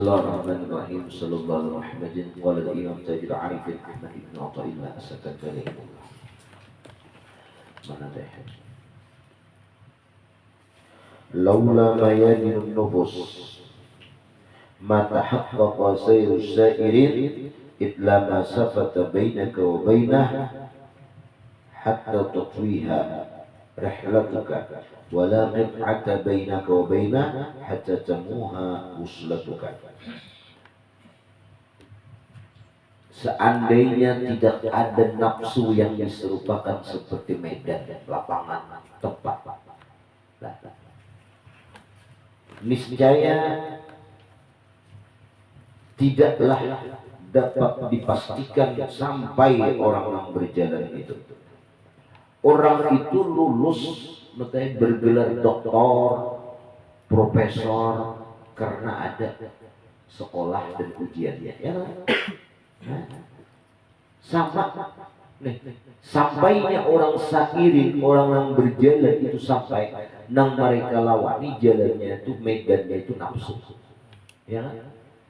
Bismillahirrahmanirrahim. Sallallahu Muhammadin wa ala Imam Tajul Arifin Ahmad ibn Athaillah As-Sakandari. Mana deh? Laula mayadin nufus ma tahaqqaqa sayru sairin illa ma safata bainaka wa bainah hatta tatwiha rihlatuka wa la qit'ata bainaka wa bainah hatta tamuha uslatuka. Seandainya tidak ada nafsu yang diserupakan seperti medan, lapangan, tempat, niscaya tidaklah dapat dipastikan sampai orang yang berjalan itu. Orang itu lulus, bergelar doktor, profesor karena ada sekolah dan ujiannya. Ya, sama nih, sampainya orang sairin, orang yang berjalan itu sampai nang mereka lawani jalannya itu, medannya itu nafsu. Ya,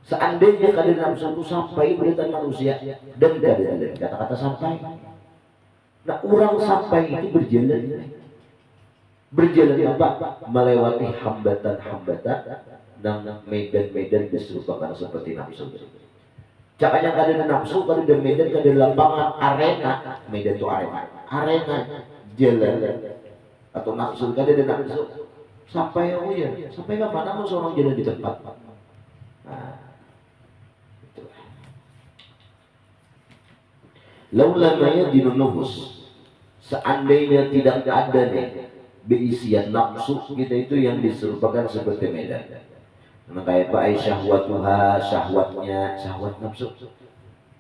seandainya kadar nafsu itu sampai berita manusia dan kadar kata-kata sampai. Nah, orang sampai itu berjalan apa? Melewati hambatan-hambatan dan medan-medan diserupakan seperti nafsu. Jangan ada nafsu, kada ada medan, kada lapangan, arena, medan itu arena jalan atau nafsu, kada ada nafsu. Sampai sampai kapan kamu seorang jalan di tempat? Nah, itulah. Laula mayadinun nufus, seandainya tidak ada nih berisian nafsu kita itu yang diserupakan seperti medan. Nah, kayak Pak syahwatuha, syahwatnya, syahwat nafsu.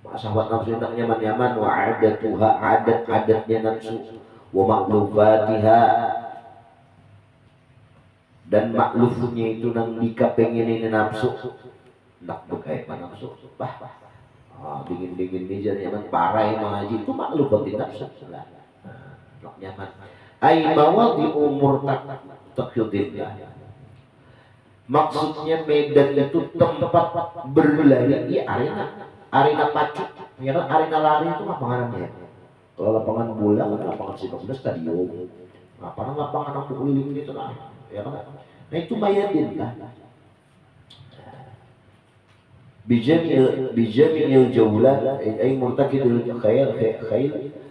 Syahwat nafsu yang nyaman-nyaman, wa adatuha, adat-adatnya nafsu, wa maklufatiha, dan maklufnya itu nang dikapengenin nafsu. Nak berkait nafsu, dingin-dingin nih jadi nyaman, parai mengaji itu maklufatin nafsu. Nak nyaman. Ai mawadi umur takyudillah. Maksudnya medan itu tempat berlari, ya arena pacu, ya kan, arena lari itu lapangannya. Kalau lapangan bola, lapangan sepak bola stadion, lapangan keliling gitu lah, ya kan. Nah itu mayadin lah. Bijamil jaulah, ay murtakidul khail,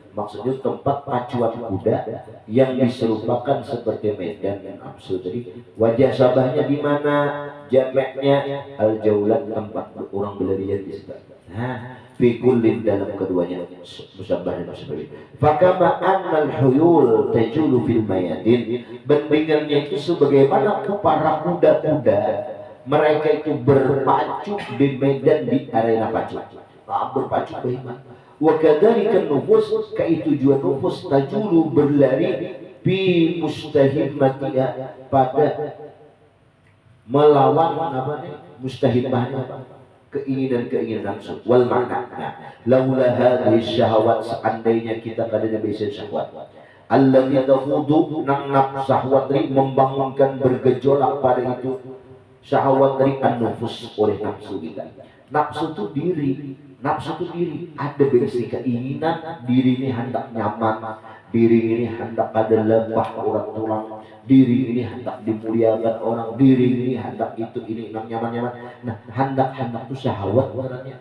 maksudnya tempat pacuan kuda yang diserupakan seperti medan dan nafsu tadi. Wajah sabahnya di mana? Jamaknya al jaulat, tempat orang berlarian di situ. Nah, fi kullin dalam keduanya musabbah dan musabbah. Fakama annal huyul tajulu fil mayadin, bandingannya itu sebagaimana para kuda-kuda mereka itu berpacu di medan, di arena pacu. Berpacu bagaimana? Wa kadzalika nufus, kaitujuan nufus tajulu berlari bi mustahimmatiha, pada melawan apa nih mustahimmahnya, keinginan-keinginan nafsu. Wal makna laula hadhihi syahwat, seandainya kita kadang bisa syahwat allati tafudu nang nafsu syahwat membangunkan bergejolak pada itu syahwat dari an-nufus oleh nafsu kita. Nafsu itu diri, ada berisi keinginan, diri ini hendak nyaman, diri ini hendak ada lebah orang tulang, diri ini hendak dimuliakan orang, diri ini hendak itu ini nyaman-nyaman. Nah, hendak itu syahwat orangnya.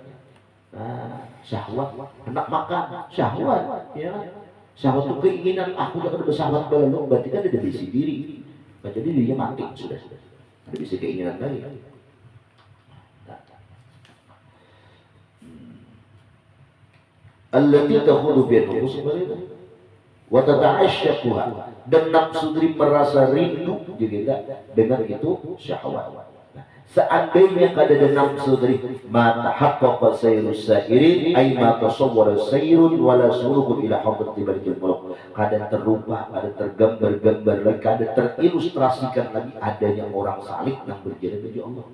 Nah, syahwat, hendak makan, syahwat, ya kan? Syahwat itu keinginan, aku udah bersyahwat belum, berarti kan ada berisi diri. Jadi dirinya mati sudah. Ada berisi keinginan lagi. Allati takhudhu bi nufus wa tata'ashshaquha, dan nafsu diri merasa rindu juga dengan itu syahwat. Seandainya kada nafsu diri ma tahaqqaqa sayrus sairin, ay ma tasawwara sayrun wala sulukun ila hadrati balikil muluk, kada terubah, kada tergambar-gambar lagi, kada terilustrasikan lagi adanya orang salih yang berjalan menuju Allah.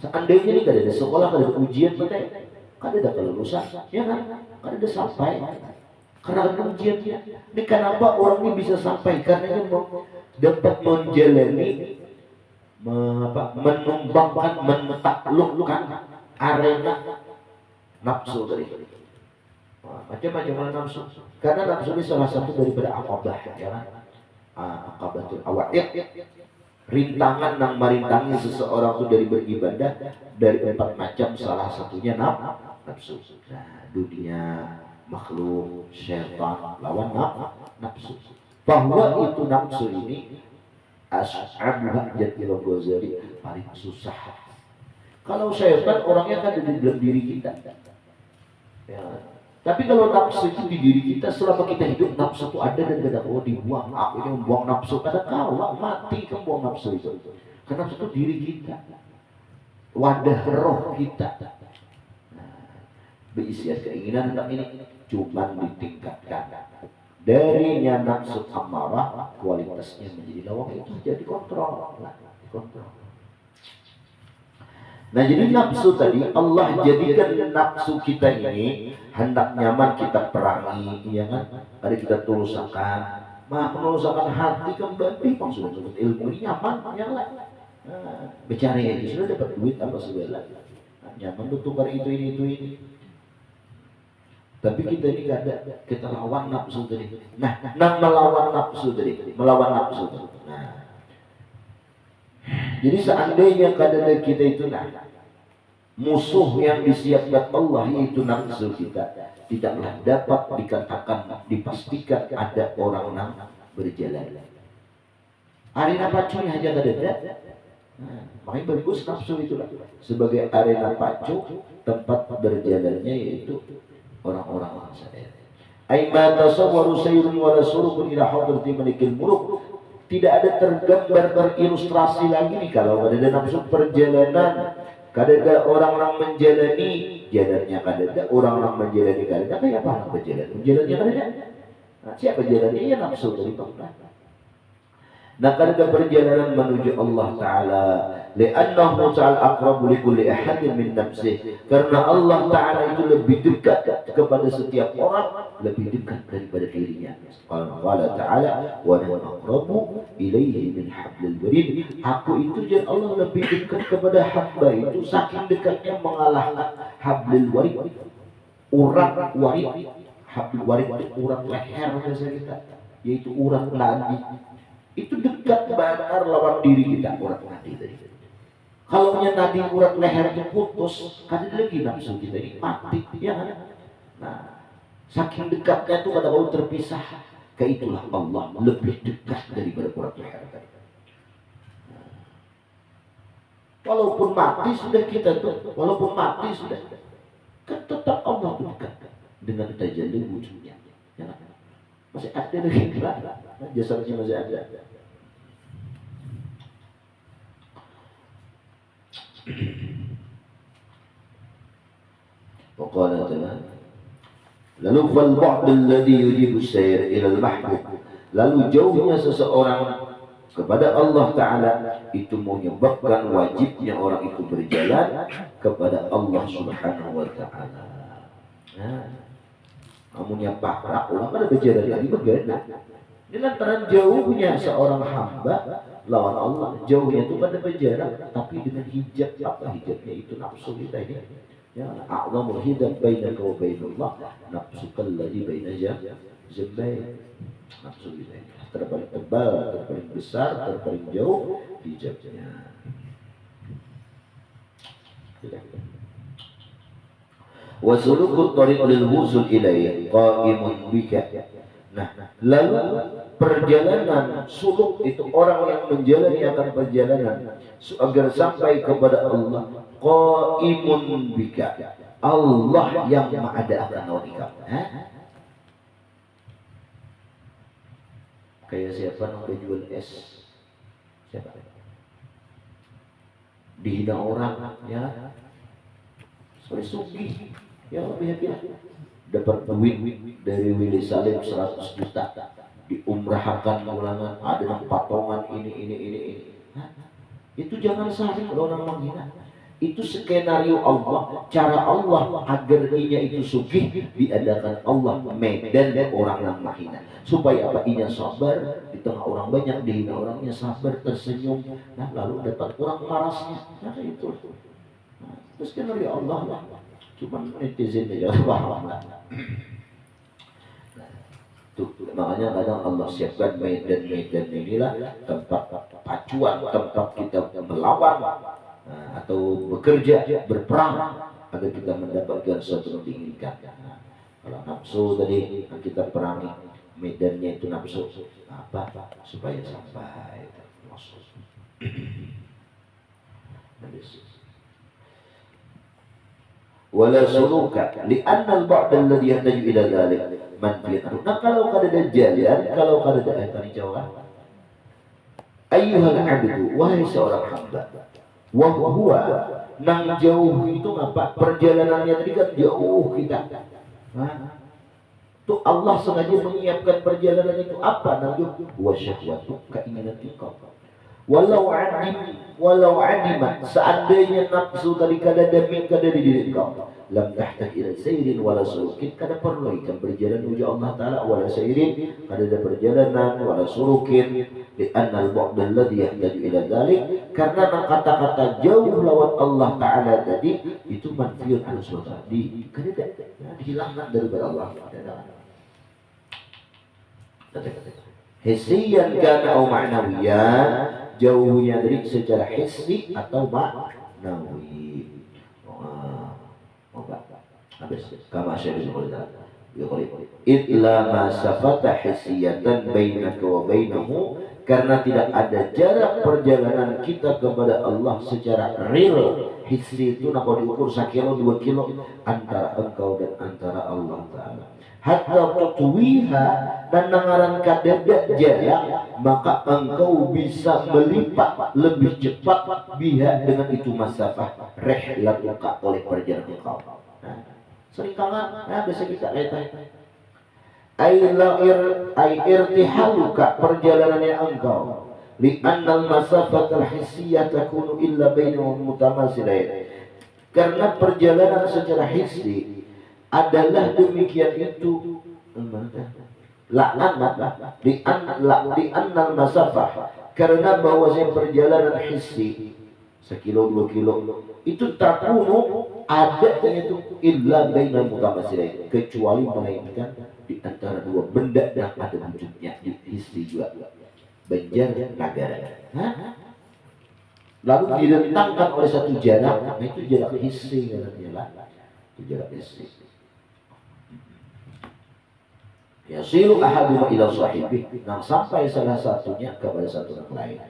Seandainya ini kada ada sekolah, kada ada ujian kita, kada ada kelulusan, ya kan? Kada ada sampai. Karena ada ujiannya. Ini kenapa orang ini bisa sampai? Karena dia dapat menjalani menumbangkan, mentaklukkan arena nafsu tadi. Macam-macam nafsu. Karena nafsu ini salah satu daripada akabah, ya kan? Akabatul awa'id, rintangan yang merintangi seseorang itu dari beribadah dari 4 macam, salah satunya nafsu. Nah, dunia, makhluk, syaitan, lawan nafsu. Bahwa itu nafsu ini Asy'abul Jadil Ghazali paling susah. Kalau syaitan orangnya kan di dalam diri kita. Ya. Tapi kalau nafsu itu di diri kita, selama kita hidup nafsu itu ada dan tidak mau dibuang. Aku ini membuang nafsu, kadang kala mati kan buang nafsu itu. Karena nafsu itu diri kita, wadah roh kita. Nah, berisian keinginan tentang ini cuma ditingkatkan. Darinya nafsu amarah, kualitasnya menjadi lawak, itu jadi kontrol. Nah, jadi nafsu tadi Allah jadikan nafsu kita ini hendak nyaman kita perangi, ya kan? Ada kita tulusakan, menulusakan hati kan berarti maksudnya ilmu ini nyaman, ya lah. Bicara aja sudah dapat duit apa segala, nyaman tuh tukar itu ini. Tapi kita ini gak ada, kita lawan nafsu tadi. Nah, melawan nafsu tadi, melawan nafsu. Nah, jadi seandainya keadaan kita itu musuh yang disiapkan Allah yaitu nafsu kita, tidaklah dapat dikatakan, dipastikan ada orang yang berjalan. Arena pacunya aja gak ada. Nah, makanya bagus nafsu itu sebagai arena pacu, tempat berjalannya yaitu orang-orang sadar. Aima tasawwaru sayrun wa rasulun ila hadrati malikil muluk. Tidak ada tergambar berilustrasi lagi nih kalau ada nafsu perjalanan. Kadang orang-orang menjalani jalannya, kadang orang-orang menjalani kadang kayak apa berjalan? Menjalannya kadang. Nah, siapa jalannya? Ya nafsu dari Allah. Nah, kadang perjalanan menuju Allah Ta'ala li'annahu ta'ala aqrabu li kulli ahadin min nafsih, karena Allah Ta'ala itu lebih dekat kepada setiap orang, lebih dekat daripada dirinya. Allah Ta'ala wa nahnu aqrabu ilaihi min hablil warid. Aku itu dan Allah lebih dekat kepada hamba itu saking dekatnya mengalahkan hablil warid. Urat warid, hablil warid itu urat leher bahasa kita, yaitu urat nadi. Itu dekat benar lawan diri kita, urat nadi tadi. Kalau nadi urat leher itu putus, kan lagi nafsu kita ini mati, ya kan? Nah, saking dekatnya itu kata kau terpisah. Kaitulah Allah lebih dekat daripada urat leher tadi. Nah, walaupun mati sudah kita tuh, walaupun mati sudah, kan tetap Allah dekat dengan tajalli wujudnya. Ya kan? Masih ada lagi jasadnya masih ada. Waqala ta'ala lalu fal ba'd alladhi yujibu sayr ila al-mahbub, lalu jauhnya seseorang kepada Allah Ta'ala itu menyebabkan wajibnya orang itu berjalan kepada Allah Subhanahu wa Ta'ala. Nah, namunnya parah orang pada berjalan lagi berbeda. Ini lantaran jauhnya seorang hamba lawan Allah, jauhnya itu pada berjalan, tapi dengan hijab. Apa hijabnya? Itu nafsu kita ini. Ya, a'zamul hijab bainaka wa bainallah nafsukal ladzi baina jambayn. Nafsu kita ini terpaling tebal, terpaling besar, terpaling jauh hijabnya. Wa sulukut tariq lil wusul ilayhi qa'imun bika. Nah, lalu perjalanan suluk itu orang yang menjalani akan perjalanan agar sampai kepada Allah, qaimun bika, Allah yang mengadakan wanita. Kayak siapa yang jual es? Siapa? Dihina orang, ya. Sorry sugih, ya lebih dapat duit dari Willy Salim 100 juta diumrahkan ulangan, ada yang patongan ini. Itu jangan salah kalau orang menghina. Itu skenario Allah, cara Allah agar inya itu sugih, diadakan Allah medan orang yang mahina. Supaya apa? Inya sabar, di tengah orang banyak dihina orangnya sabar, tersenyum, nah lalu dapat orang marasnya. Nah itu. Nah, itu skenario Allah lah. Cuman netizen aja paham lah. Tuh, makanya kadang Allah siapkan medan-medan inilah tempat pacuan, tempat kita melawan, nah, atau bekerja, berperang agar kita mendapatkan sesuatu yang diinginkan. Nah, kalau nafsu tadi kita perangi, medannya itu nafsu apa? Supaya sampai maksud. Wala suluka li'anna al-ba'd alladhi yahtaju ila dhalik manfiyatan. Nah kalau kada jalan, kalau kada tadi jawab ayyuhal abdu, wahai seorang hamba, wa huwa nang jauh itu apa? Perjalanannya tadi kan jauh kita. Nah, tuh Allah sengaja menyiapkan perjalanan itu apa? Nang jauh wa syahwatu, keinginan engkau. Walau adimat, seandainya nafsu tadi kada demi kada di diri kau, lam tahtaj ila sayrin wala surukin, kada perlu ikan berjalan menuju Allah Ta'ala, wala sayrin, kada ada perjalanan, wala surukin, li'anna al-bu'd alladhi yahtaju ila dhalik, karena kata-kata jauh lawan Allah Ta'ala tadi itu manfiyun an sunnah, kada dihilangkan daripada Allah Ta'ala. Hissiyan kana au ma'nawiyan, jauhnya dari secara hissi atau ma'nawi. Habis kama syai'ul qadar. Illa ma safata hissiyatan bainaka wa bainahu, karena tidak ada jarak perjalanan kita kepada Allah secara real. Hissi itu nak diukur 1 kilo 2 kilo antara engkau dan antara Allah Ta'ala. Hatta tuwiha, dan nangaran kadada jarak, maka engkau bisa melipat lebih cepat biha dengan itu masafah rihlatuka oleh perjalanan engkau. Nah, sering kangen, nah bisa kita lihat. Ay irtihaluka, perjalanannya engkau. Li'anna al-masafat al-hissiyah takunu illa bainahum mutamasilain. Karena perjalanan secara hissi adalah demikian itu. Li'annal masafah, karena bahwasanya perjalanan hissi 1 kilo 2 kilo itu takunu ada itu illa bainal mutamasilain, kecuali melainkan di antara dua benda yang ada wujudnya di hissi juga, Banjar Nagara. Lalu direntangkan oleh satu jarak, nah itu jarak hissi namanya lah, itu jarak hissi. Yasilu ahaduma ila sahibih, nah sampai salah satunya kepada satu yang lain.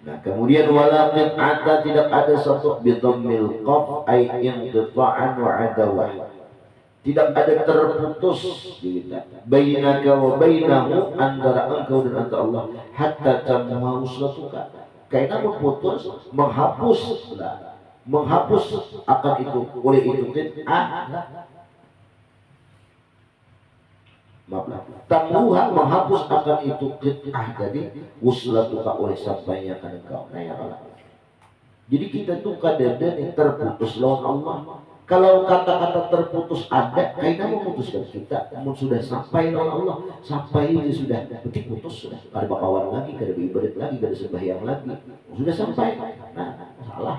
Nah kemudian walakin ada, tidak ada satu bidhammil qaf ay inqita'an wa adawah, tidak ada terputus bainaka wa bainahu, antara engkau dan antara Allah, hatta tamma uslatuka, karena memutus, menghapus akan itu oleh itu tamuha, menghapus akan itu jadi uslatuka oleh sampainya ke engkau. Nah ya Allah, jadi kita tuh kadang-kadang terputus lawan Allah. Kalau kata-kata terputus ada, kayaknya memutuskan kita, sudah sampai lawan Allah, sampai ini sudah, berarti putus sudah. Ada bakawan lagi, ada ibadat lagi, ada sembahyang lagi, sudah sampai. Nah salah.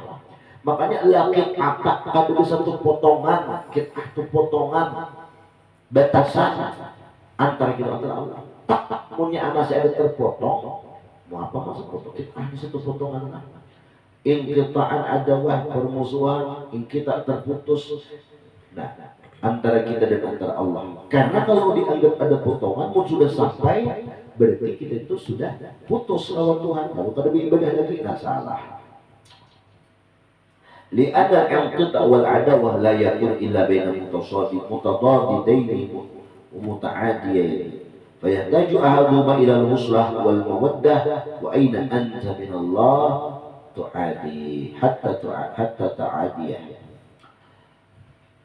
Makanya lakit apa? Ada satu potongan, satu potongan batasan antara kita antara Allah. Tak punya anak saya ada terpotong, mau apa masuk potong? Ada satu potongan lah. Inqita'an adawah, permusuhan, kita terputus. Nah, antara kita dan antara Allah. Karena kalau dianggap ada potongan, pun sudah sampai, berarti kita itu sudah putus lawan Tuhan. Kalau kada beribadah lagi, nah salah. Li'anna al-inqita' wal adawah la yakun illa baina mutadadidaini wa muta'adiyain. Fayahtaju ahaduhuma ila al-huslah wal mawaddah, wa aina anta min Allah tu'adi hatta ta'adiyah.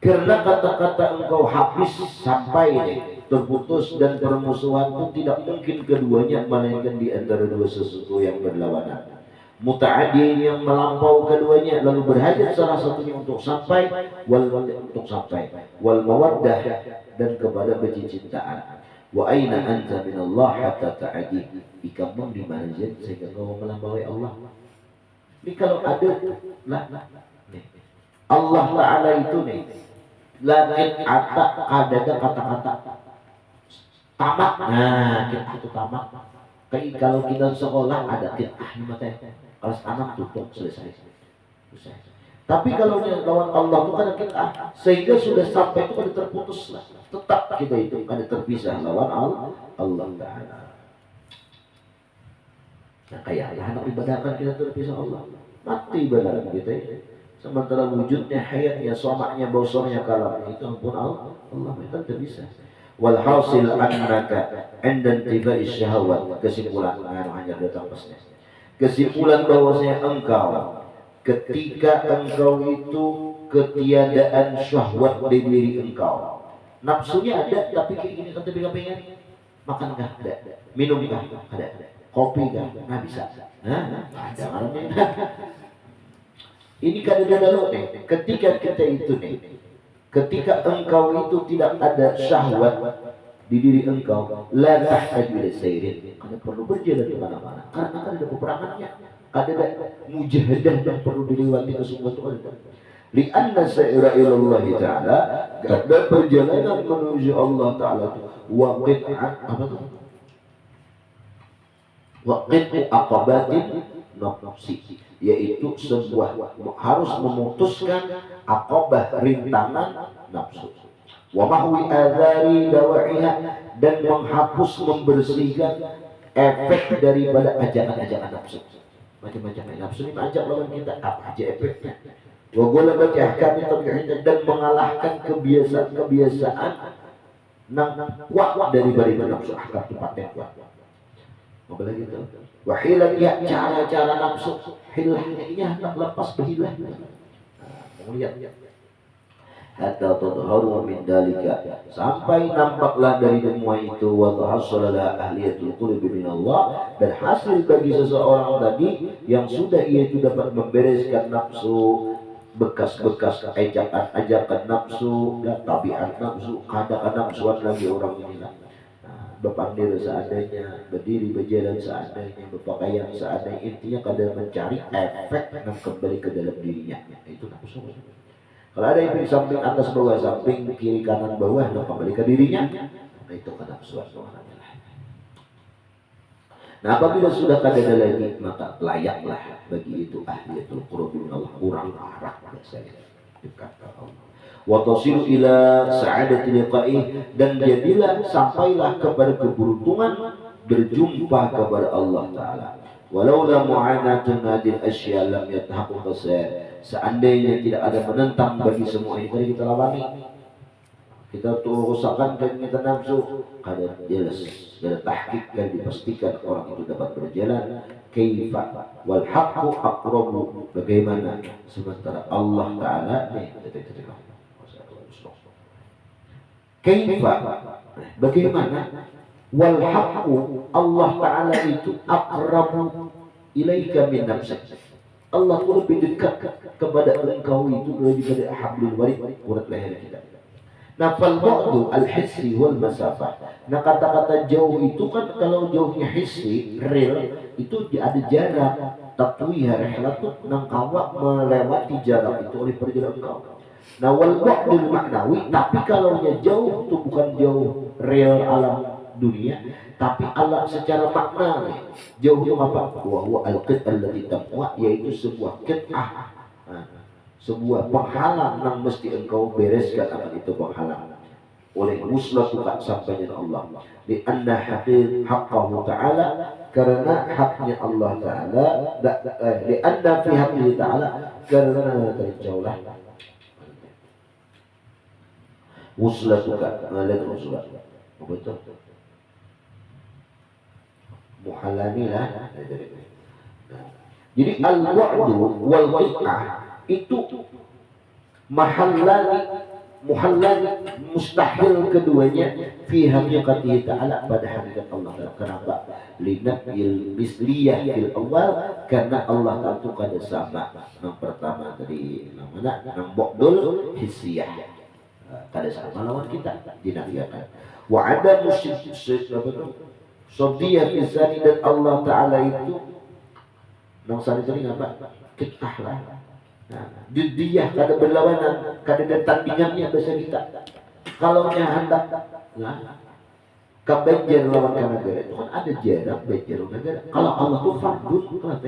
Karena kata-kata engkau habis sampai terputus dan permusuhan itu tidak mungkin keduanya melainkan di antara dua sesuatu yang berlawanan. muta'addin yang melampau keduanya, lalu berhajat salah satunya untuk sampai, wal mawaddah dan kepada cintaan. Wa aina anta min Allah hatta ta'adi, kamu di mana sehingga kau melampaui Allah. Ini kalau ada lah nih, Allah Ta'ala itu nih, lakin ada kata-kata tamat. Nah, kita itu tamat. Kayak kalau kita sekolah ada qiraah ini materi. Kelas 6 tutup selesai. Tapi kalau lawan Allah itu ada qiraah, sehingga sudah sampai itu ada terputus lah. Tetap kita itu ada terpisah lawan Allah Ta'ala. Nah, kayak anak ibadah kan kita terpisah Allah. Mati ibadah kita ya. Sementara wujudnya, hayatnya, somaknya, bosornya, kalam itu ampun Allah itu terpisah. Walhasil annaka inda intibai syahwat, kesimpulan hanya datang pasnya. Kesimpulan bahwasanya engkau ketika engkau itu ketiadaan syahwat di diri engkau. Nafsunya ada tapi kayak gini kan tapi pengen makan enggak ada, minum enggak ada, kopi enggak bisa. Nah, ada orangnya. Ini kadang-kadang nih, ketika kita itu nih, ketika engkau itu tidak ada syahwat di diri engkau, la tahtaju ila sayrin, karena perlu berjalan di mana-mana, karena kan ada peperangannya, ada mujahadah yang perlu dilewati ke semua itu ada. Lianna sa'ira ilallah ta'ala, ada perjalanan menuju Allah Ta'ala itu waqit'an apa tuh? Waqit'u aqabatin nafsi, yaitu sebuah harus memutuskan aqabah rintangan nafsu, wa mahwi adhari dawa'iha, dan menghapus membersihkan efek daripada ajakan-ajakan nafsu. Macam-macam nafsu ini ajak lawan kita, apa aja efeknya. Wa gola baca ahkam tabi'in, dan mengalahkan kebiasaan yang kuat daripada nafsu, ahkam tempatnya kuat. Apalagi itu wahilah ya, cara-cara nafsu hilahnya ini hendak lepas berhilah. Nah, lihat hatta tadharu min dalika, sampai nampaklah dari semua itu wa tahassala ahliyatul qulubi min Allah, dan hasil bagi seseorang tadi yang sudah ia itu dapat membereskan nafsu, bekas-bekas ajakan nafsu dan tabiat nafsu, keadaan nafsuan lagi orang ini lah. Berpandir seadanya, berdiri berjalan seadanya, berpakaian seadanya, intinya kadang mencari efek yang kembali ke dalam dirinya. Itu nafsu. Kalau ada yang di samping atas bawah, samping kiri kanan bawah, dan kembali ke dirinya, nah itu kan nafsu. Nah, apabila sudah kadang lagi, maka layaklah bagi itu ahliyatul qulubi Allah, kurang arah biasanya dekat ke Allah. Wa tasilu ila sa'adati liqa'ih, dan jadilah sampailah kepada keberuntungan berjumpa kepada Allah Ta'ala. Walaula mu'anatun hadil asya lam yatahaqqaq qasar, seandainya tidak ada menentang bagi semua ini tadi kita lawani, kita tuh rusakkan dan kita nafsu, kada jelas, kada tahqiq, dan dipastikan orang itu dapat berjalan kaifa wal haqqu aqrabu, bagaimana sementara Allah Ta'ala kaifa, bagaimana wal haqqu, Allah Ta'ala itu aqrabu ilaika min nafsik, Allah itu lebih dekat kepada engkau itu daripada hablul warid, urat leher kita. Nah, fal bu'du al hissi wal masafah, nah kata-kata jauh itu kan kalau jauhnya hissi real itu ada jarak, tatwiha rihlatu, nang kawak melewati jarak itu oleh perjalanan engkau. Nah, wal bu'dul maknawi, tapi kalau jauh itu bukan jauh real alam dunia, tapi Allah secara makna. Jauh itu apa? Wa huwa al-qit'ah allati tamwa, yaitu sebuah qit'ah, sebuah penghalang yang mesti engkau bereskan akan itu penghalang oleh muslatuka sampainya Allah. Di anna haqqahu ta'ala, karena haknya Allah Ta'ala, di anna fi haqqihi ta'ala, karena terjauhlah wuslatuka dan uslat. Betul. Muhalani lah. Jadi al-wa'du wal qit'ah itu mahallani muhallal mustahil keduanya fi haqiqatihi ta'ala pada hakikat Allah Ta'ala. Kenapa? Linafil misliyah fil awal, karena Allah Ta'ala itu kada sama. Yang pertama tadi namanya yang bokdul hissiyah, kada sama lawan kita dinafikan. Wa ada musyrik sodiyah fisani, dan Allah Ta'ala itu nang sani tadi apa? Kitah lah. Nah, judiyah kada berlawanan, kada ada tandingannya bahasa kita. Kalau nya hendak nah, kabanjar lawan negara itu kan ada jarak banjar negara. Kalau Allah tuh fardun kan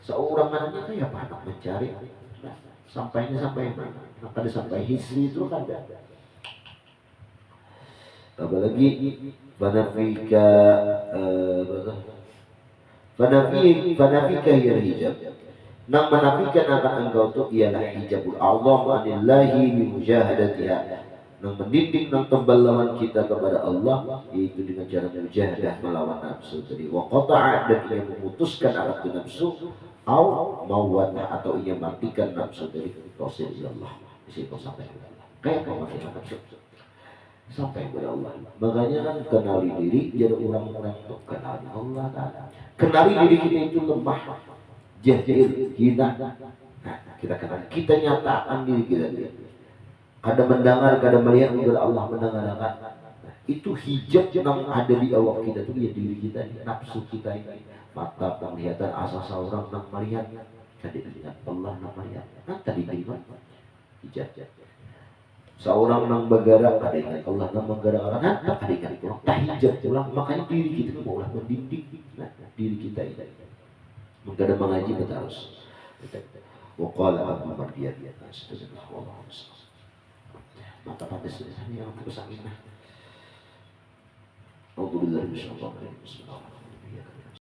seorang anaknya kayak apa anak mencari. Nah, sampai mana? Kada sampai hisri itu kan ada. Apalagi fanafika fanafika ya hijab. Nang menafikan akan engkau itu ialah hijabul Allah anillahi bi mujahadatiha. Nang mendidik nang tembal lawan kita kepada Allah, yaitu dengan cara mujahadah melawan nafsu tadi. Wa qata'a, dan ia memutuskan alat nafsu, au mawatah, atau ia matikan nafsu dari tauhid Allah. Di situ sampai kayak apa matikan nafsu sampai kepada Allah. Makanya kan kenali diri, jadi orang-orang itu kenali Allah Ta'ala. Kenali diri kita itu lemah, jahil, hina. Nah, kita kenal, kita nyatakan diri kita. Kada mendengar, kada melihat, kepada Allah mendengarkan. Nah, itu hijab yang ada di awak kita itu ya diri kita, nafsu kita ini. Mata penglihatan asas orang yang melihat, kada dilihat Allah yang melihat. Nah, tadi kalimat hijab. Seorang yang bergerak, kada ingat Allah yang bergerak, kada ingat Allah. Tak hijab pulang, makanya diri kita maulah mendidik. Nah, diri kita ini. Mengkada mengaji kita harus. Waqala Abu Mardiyah, astagfirullah wallahu a'lam. Mata pada sini yang bersangina. Alhamdulillah, bismillahirrahmanirrahim.